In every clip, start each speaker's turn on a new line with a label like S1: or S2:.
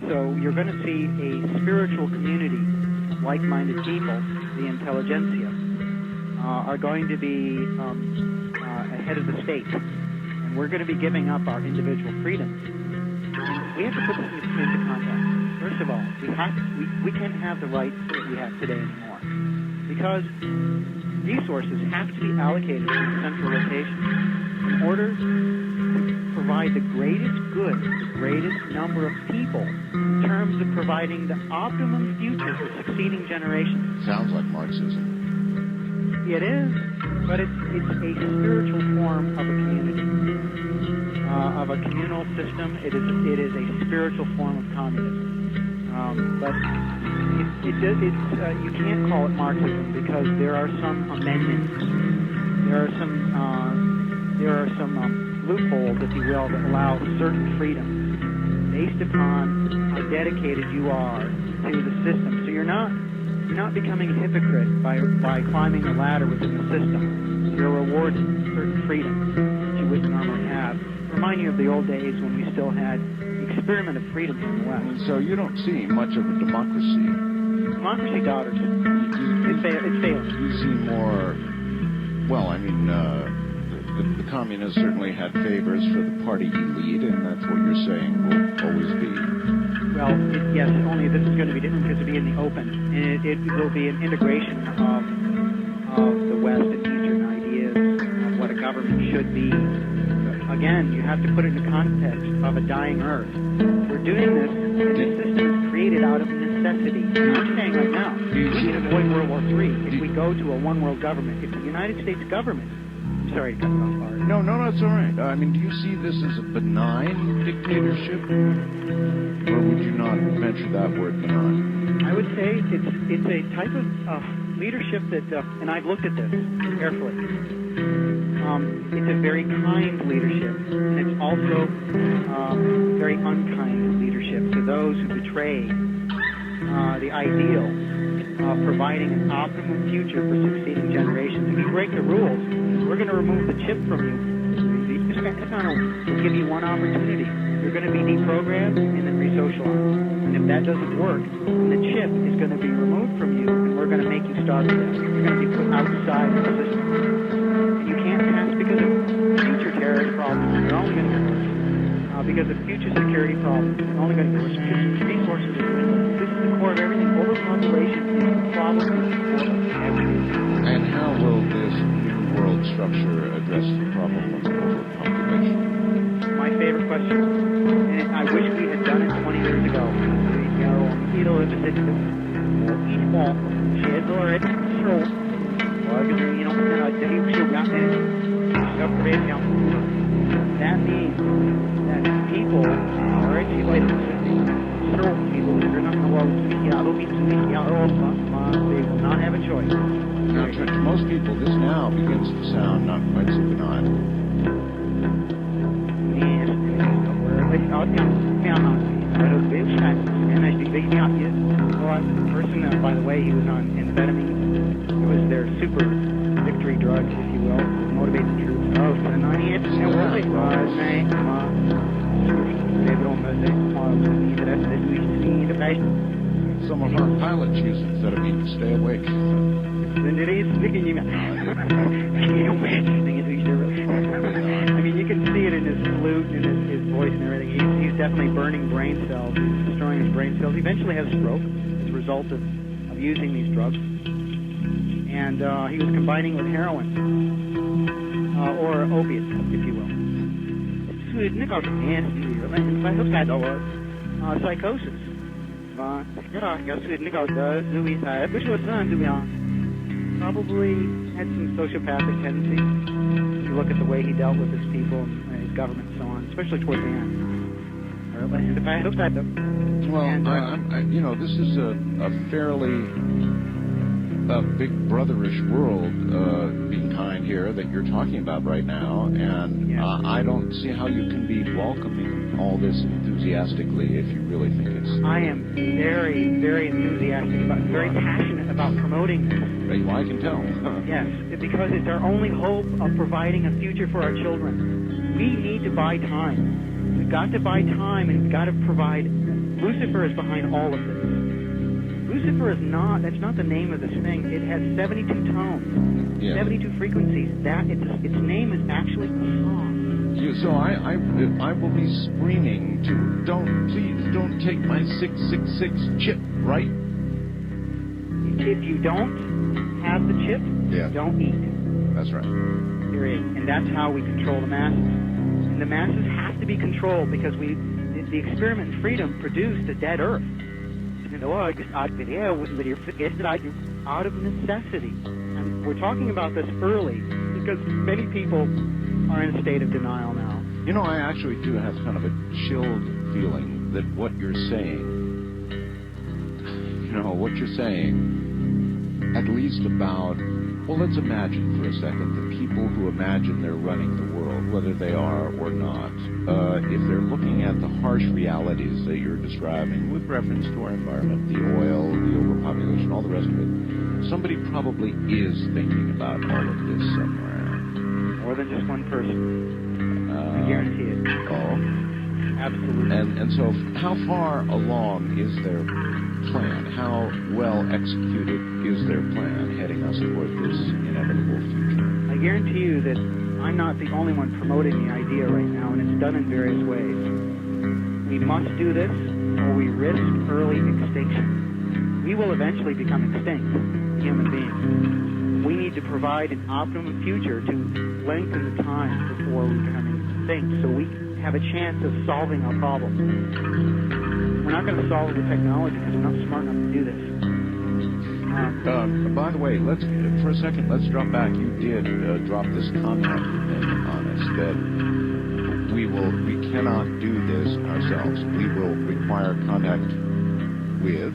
S1: So you're going to see a spiritual community of like-minded people, the intelligentsia, are going to be ahead of the state. And we're going to be giving up our individual freedoms. And we have to put this into context. First of all, we can't have the rights that we have today anymore, because resources have to be allocated to a central location in order to provide the greatest good, the greatest number of people, in terms of providing the optimum future for succeeding generations.
S2: Sounds like Marxism.
S1: It is, but it's a spiritual form of a community, of a communal system. It is a spiritual form of communism. But you can't call it Marxism, because there are some amendments, there are some loopholes, if you will, that allow certain freedoms based upon how dedicated you are to the system. So you're not becoming a hypocrite by climbing the ladder within the system. You're rewarded certain freedoms that you wouldn't normally have. Remind you of the old days when we still had the experiment of freedom in the West.
S2: So you don't see much of a democracy.
S1: Democracy daughters. It's failing.
S2: You see more. Well, I mean, the communists certainly had favors for the party elite, and that's what you're saying will always be.
S1: Well, yes, only this is going to be different because it'll be in the open. And it will be an integration of the West and Eastern ideas of what a government should be. But again, you have to put it in the context of a dying Earth. We're doing this, and this system is created out of necessity. And I'm saying right now, we can avoid World War III if we go to a one-world government. If the United States government... I'm sorry to cut you off, Art.
S2: No, that's all right. I mean, do you see this as a benign dictatorship? Or would you not venture that word benign?
S1: I would say it's a type of leadership that, and I've looked at this carefully, it's a very kind leadership, and it's also very unkind leadership to those who betray the ideal of providing an optimum future for succeeding generations. If you break the rules, we're going to remove the chip from you. It's not going to give you one opportunity. You're going to be deprogrammed and then resocialized. And if that doesn't work, then the chip is going to be removed from you, and we're going to make you starve to death. You're going to be put outside the system. And you can't pass because of future terrorist problems. You're only going to get worse. Because of future security problems, you're only going to get worse. Resources are dwindling. This is the core of everything. Overpopulation is the problem of everything.
S2: And how will this new world structure address the problem of overpopulation?
S1: My favorite question, and I wish we had done it 20 years ago. That means that people are actually they will not have a choice.
S2: Now, to most people, this now begins to sound not quite so benign. The person, by the way, he was on amphetamine. It was their super victory drug, if you will, to motivate the troops. Some of our pilots use amphetamine to stay awake.
S1: I mean, you can see it in his flute and his voice and everything. He's definitely burning brain cells. He's destroying his brain cells. He eventually has a stroke as a result of using these drugs. And he was combining with heroin, or opiates, if you will. Psychosis. Probably had some sociopathic tendencies. You look at the way he dealt with his people and his government and so on, especially towards the end.
S2: Well, and, this is a fairly big brotherish world, being kind here, that you're talking about right now, and yeah. I don't see how you can be welcoming all this enthusiastically if you really think it's...
S1: I am very, very enthusiastic about, very passionate about promoting this.
S2: Well, I can tell.
S1: Yes, because it's our only hope of providing a future for our children. We need to buy time. We've got to buy time, and we've got to provide Lucifer is behind all of this. Lucifer is not, that's not the name of this thing. It has 72 tones, 72 frequencies. Its name is actually a song.
S2: So I will be screaming to, please don't take my 666 chip, right?
S1: If you don't have the chip, don't eat.
S2: That's right.
S1: Period. And that's how we control the masses. And the masses have to be controlled because the experiment in freedom produced a dead Earth. Out of necessity. And we're talking about this early because many people are in a state of denial now.
S2: You know, I actually do have kind of a chilled feeling that what you're saying, at least about, well, let's imagine for a second the people who imagine they're running the world, whether they are or not, if they're looking at the harsh realities that you're describing with reference to our environment, the oil, the overpopulation, all the rest of it, somebody probably is thinking about all of this somewhere.
S1: More than just one person. I guarantee it.
S2: Oh.
S1: Absolutely.
S2: And so how far along is their plan? How well executed is their plan heading us toward this inevitable future?
S1: I guarantee you that I'm not the only one promoting the idea right now, and it's done in various ways. We must do this, or we risk early extinction. We will eventually become extinct, human beings. We need to provide an optimum future to lengthen the time before we become extinct, so we have a chance of solving our problems. We're not going to solve it with technology because we're not smart enough to do this.
S2: By the way, for a second, let's drop back. You did drop this contact thing on us that we cannot do this ourselves. We will require contact with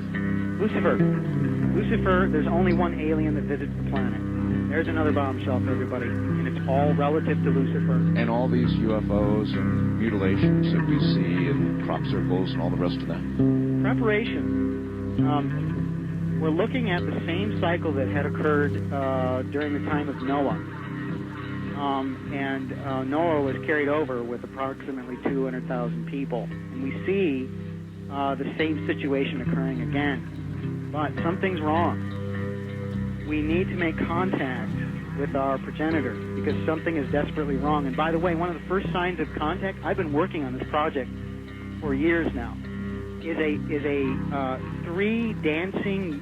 S1: Lucifer. Lucifer, there's only one alien that visits the planet. There's another bombshell for everybody, and it's all relative to Lucifer.
S2: And all these UFOs and mutilations that we see and crop circles and all the rest of that.
S1: Preparation. We're looking at the same cycle that had occurred during the time of Noah. Noah was carried over with approximately 200,000 people. And we see the same situation occurring again. But something's wrong. We need to make contact with our progenitor because something is desperately wrong. And by the way, one of the first signs of contact, I've been working on this project for years now, is a 3 dancing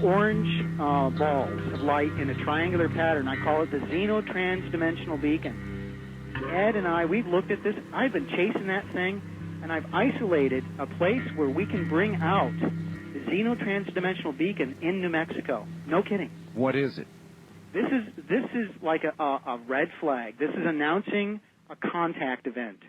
S1: orange balls of light in a triangular pattern. I call it the xenotransdimensional beacon. Ed and I, we've looked at this. I've been chasing that thing, and I've isolated a place where we can bring out the xenotransdimensional beacon in New Mexico. No kidding.
S2: What is it?
S1: This is like a red flag. This is announcing a contact event.